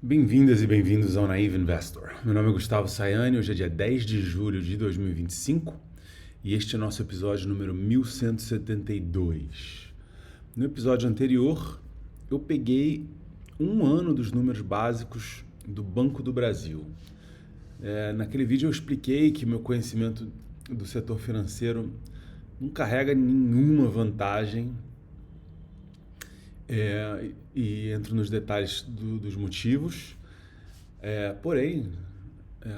Bem-vindas e bem-vindos ao Naive Investor. Meu nome é Gustavo Sayani, hoje é dia 10 de julho de 2025 e este é o nosso episódio número 1172. No episódio anterior, eu peguei um ano dos números básicos do Banco do Brasil. Naquele vídeo eu expliquei que meu conhecimento do setor financeiro não carrega nenhuma vantagem e entro nos detalhes dos motivos. Porém,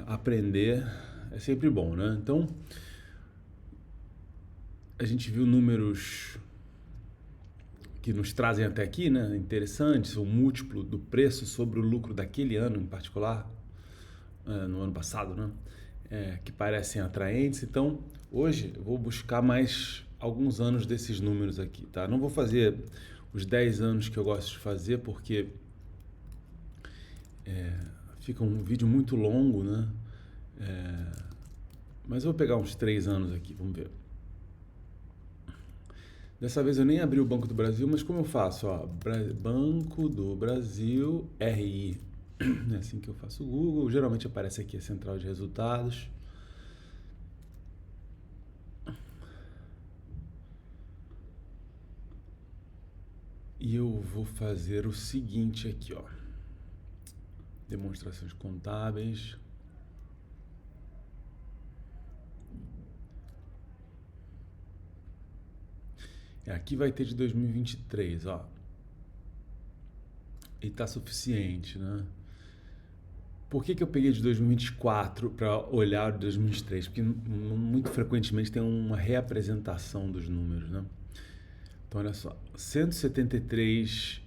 aprender é sempre bom, né? Então, a gente viu números que nos trazem até aqui, né? Interessantes, o múltiplo do preço sobre o lucro daquele ano em particular, no ano passado, né? Que parecem atraentes. Então, hoje eu vou buscar mais alguns anos desses números aqui, tá? Não vou fazer os 10 anos que eu gosto de fazer, porque fica um vídeo muito longo, né? Mas eu vou pegar uns 3 anos aqui, vamos ver. Dessa vez eu nem abri o Banco do Brasil, mas como eu faço? Banco do Brasil, RI. É assim que eu faço o Google. Geralmente aparece aqui a central de resultados. E eu vou fazer o seguinte aqui, ó. Demonstrações contábeis. Aqui vai ter de 2023, ó. E tá suficiente, né? Por que eu peguei de 2024 para olhar de 2023? Porque muito frequentemente tem uma reapresentação dos números, né? Então, olha só, 173,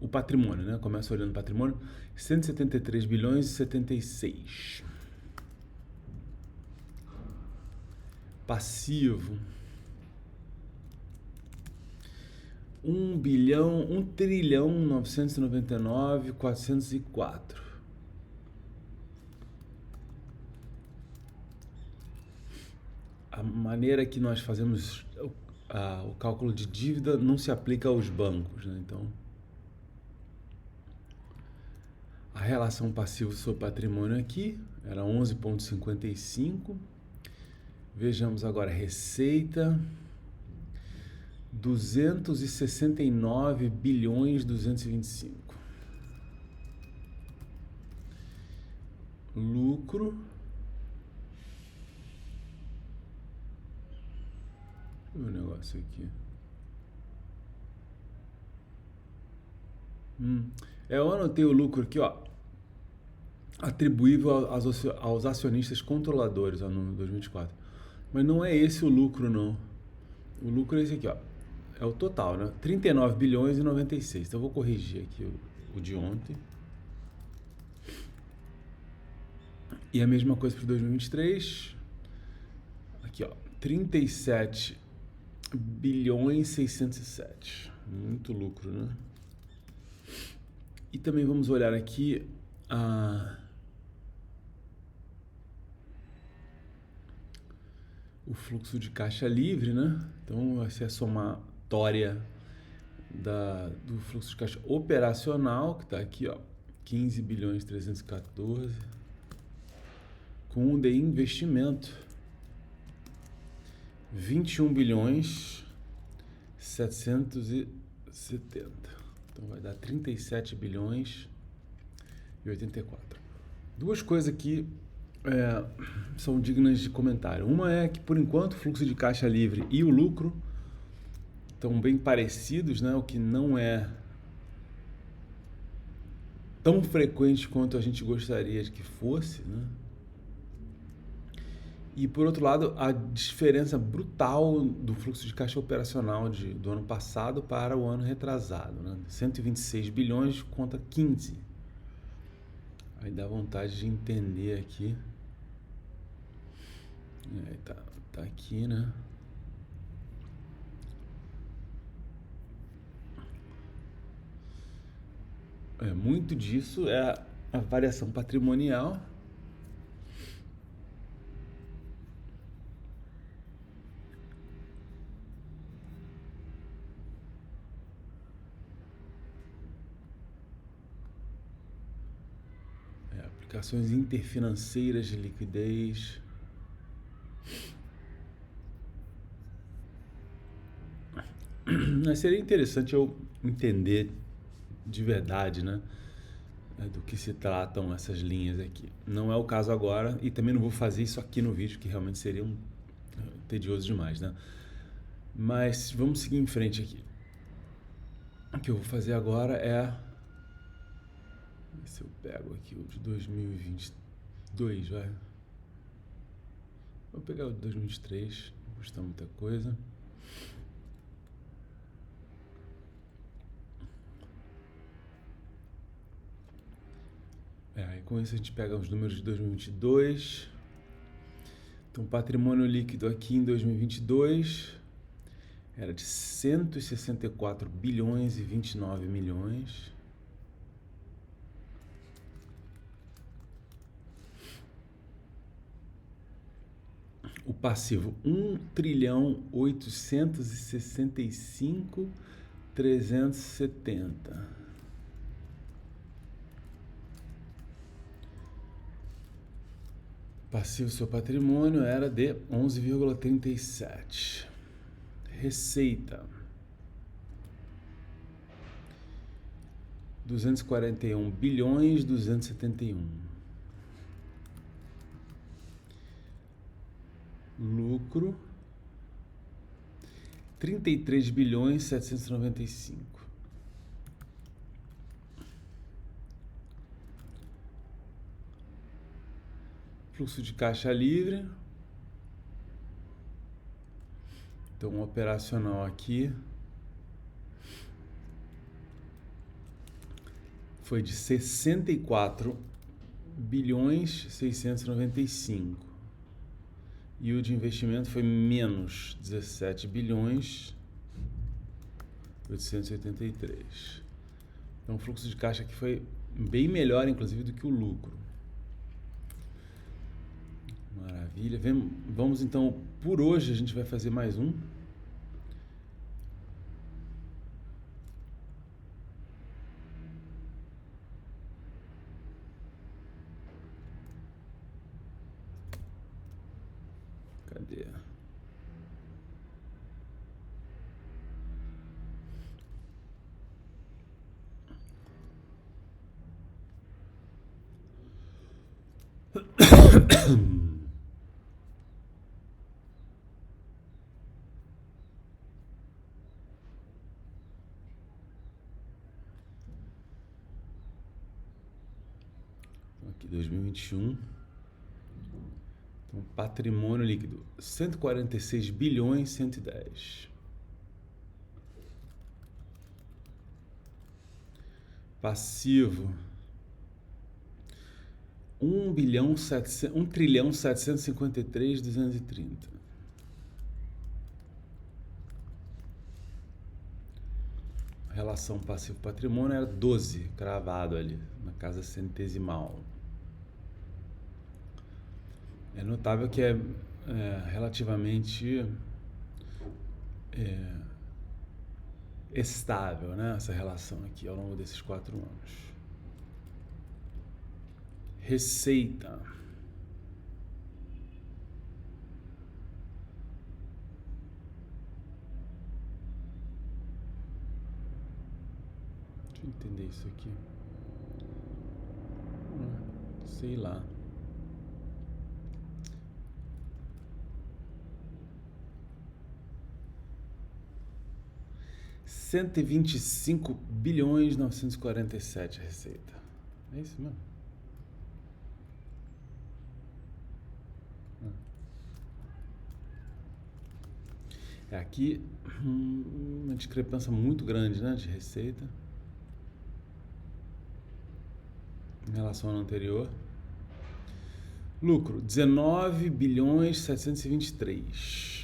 o patrimônio, né? Começa olhando o patrimônio, 173 bilhões e 76. Passivo, 1 bilhão, 1 trilhão, 999, 404. A maneira que nós fazemos o cálculo de dívida não se aplica aos bancos, né? Então, a relação passivo sobre patrimônio aqui era 11,55. Vejamos agora a receita, 269 bilhões 225. Lucro, deixa eu ver o negócio aqui. Eu anotei o lucro aqui, ó, atribuível aos acionistas controladores, ó, no 2024. Mas não é esse o lucro, não. O lucro é esse aqui, ó. É o total, né? 39 bilhões e 96. Então eu vou corrigir aqui o de ontem. E a mesma coisa para 2023. Aqui, ó. 37 bilhões 607. Muito lucro, né? E também vamos olhar aqui o fluxo de caixa livre, né? Então vai ser a somatória do fluxo de caixa operacional, que está aqui, ó, 15 bilhões 314, com o de investimento, 21 bilhões 770. Então vai dar 37 bilhões e 84. Duas coisas aqui são dignas de comentário. Uma é que, por enquanto, o fluxo de caixa livre e o lucro estão bem parecidos, né? O que não é tão frequente quanto a gente gostaria de que fosse, né? E, por outro lado, a diferença brutal do fluxo de caixa operacional do ano passado para o ano retrasado, né? 126 bilhões contra 15. Aí dá vontade de entender aqui. Aí tá aqui, né? Muito disso é a variação patrimonial. Aplicações interfinanceiras de liquidez. Mas seria interessante eu entender de verdade, né, do que se tratam essas linhas aqui. Não é o caso agora e também não vou fazer isso aqui no vídeo, que realmente seria tedioso demais, né? Mas vamos seguir em frente aqui. O que eu vou fazer agora é... se eu pego aqui o de 2022, vai. Vou pegar o de 2023, não custa muita coisa. E com isso a gente pega os números de 2022. Então, patrimônio líquido aqui em 2022 era de 164 bilhões e 29 milhões. O passivo, 1.865.370. Passivo seu patrimônio era de 11,37. Receita, 241 bilhões 271. Lucro, 33 bilhões 795. Fluxo de caixa livre. Então, o operacional aqui foi de 64 bilhões 695. E o de investimento foi menos 17 bilhões 883. Então, o fluxo de caixa aqui foi bem melhor, inclusive, do que o lucro. Maravilha. Vamos então, por hoje a gente vai fazer mais um. Cadê? Aqui 2021. Então, patrimônio líquido 146 bilhões 110. Passivo 1 trilhão 753 230. A relação passivo patrimônio era 12, cravado ali na casa centesimal. É notável que é relativamente estável, né, essa relação aqui ao longo desses 4 anos. Receita. Deixa eu entender isso aqui. Sei lá. R$125 bilhões 947 a receita. É isso mesmo? Aqui uma discrepância muito grande, né, de receita em relação ao ano anterior. Lucro, 19 bilhões 723.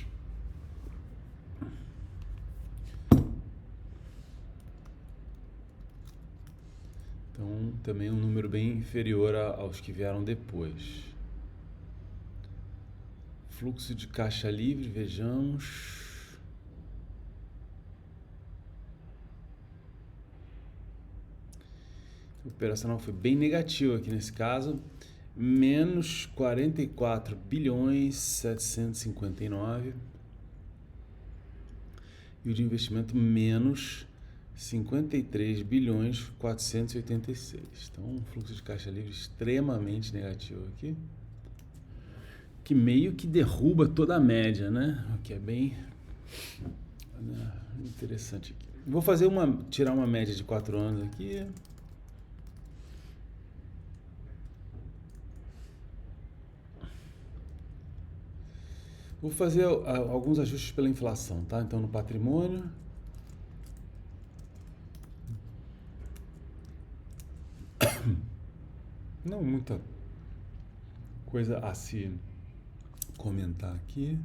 Então, também um número bem inferior aos que vieram depois. Fluxo de caixa livre, vejamos. O operacional foi bem negativo aqui nesse caso, menos 44 bilhões 759 e o de investimento menos 53 bilhões 486. Então, um fluxo de caixa livre extremamente negativo aqui, que meio que derruba toda a média, né? O que é bem interessante aqui. Vou tirar uma média de 4 anos aqui. Vou fazer alguns ajustes pela inflação, tá? Então, no patrimônio, não muita coisa a se comentar aqui.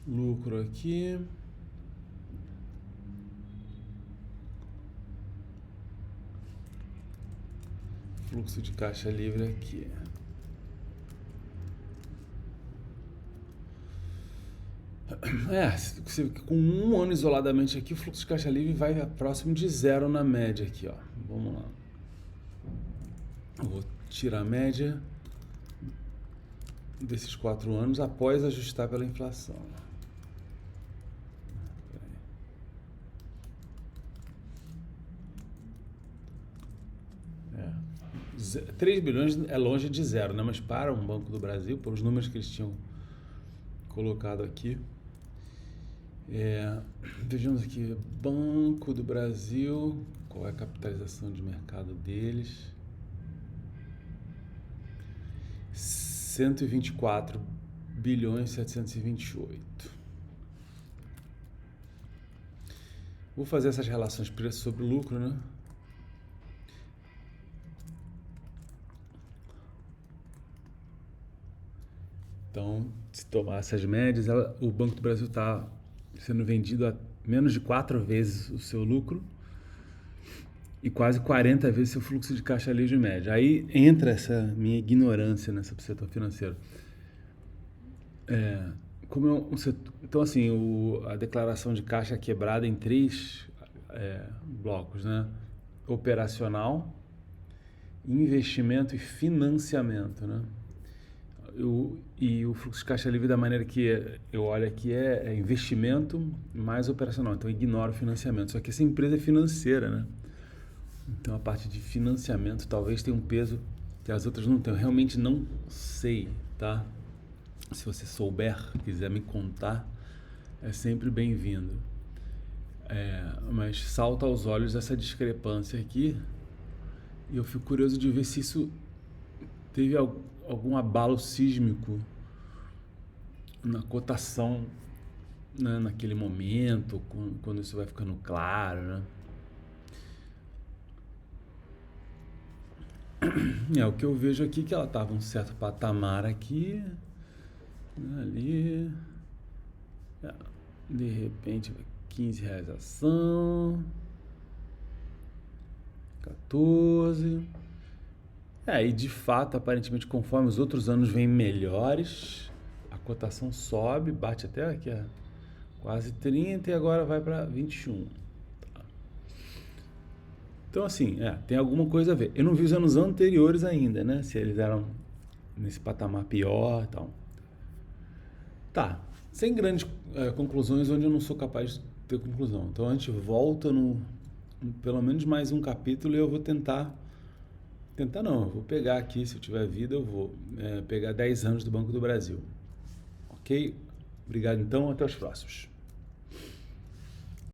Lucro aqui. Fluxo de caixa livre aqui. Com um ano isoladamente aqui, o fluxo de caixa livre vai próximo de zero na média aqui, ó. Vamos lá. Eu vou tirar a média desses 4 anos após ajustar pela inflação. 3 bilhões é longe de zero, né? Mas para um Banco do Brasil, pelos números que eles tinham colocado aqui, vejamos aqui, Banco do Brasil, qual é a capitalização de mercado deles? 124 bilhões 728. Vou fazer essas relações preço sobre lucro, né? Então, se tomar essas médias, o Banco do Brasil está sendo vendido a menos de 4 vezes o seu lucro e quase 40 vezes seu fluxo de caixa livre médio. Aí entra essa minha ignorância nesse setor financeiro. Então, assim, a declaração de caixa é quebrada em 3 blocos, né? Operacional, investimento e financiamento, né? E o fluxo de caixa livre, da maneira que eu olho aqui, é investimento mais operacional. Então, eu ignoro o financiamento. Só que essa empresa é financeira, né? Então, a parte de financiamento talvez tenha um peso que as outras não tenham. Eu realmente não sei, tá? Se você souber, quiser me contar, é sempre bem-vindo. Mas salta aos olhos essa discrepância aqui. E eu fico curioso de ver se isso teve algum abalo sísmico na cotação, né, naquele momento, quando isso vai ficando claro, né? O que eu vejo aqui é que ela estava em um certo patamar aqui, né, ali, de repente R$15 a ação, 14. E de fato, aparentemente, conforme os outros anos vêm melhores, a cotação sobe, bate até aqui a quase 30 e agora vai para 21. Tá. Então, assim, tem alguma coisa a ver. Eu não vi os anos anteriores ainda, né? Se eles eram nesse patamar pior e tal. Tá. Sem grandes conclusões, onde eu não sou capaz de ter conclusão. Então, a gente volta no pelo menos mais um capítulo e eu vou tentar não, eu vou pegar aqui, se eu tiver vida, eu vou pegar 10 anos do Banco do Brasil. Ok? Obrigado então, até os próximos.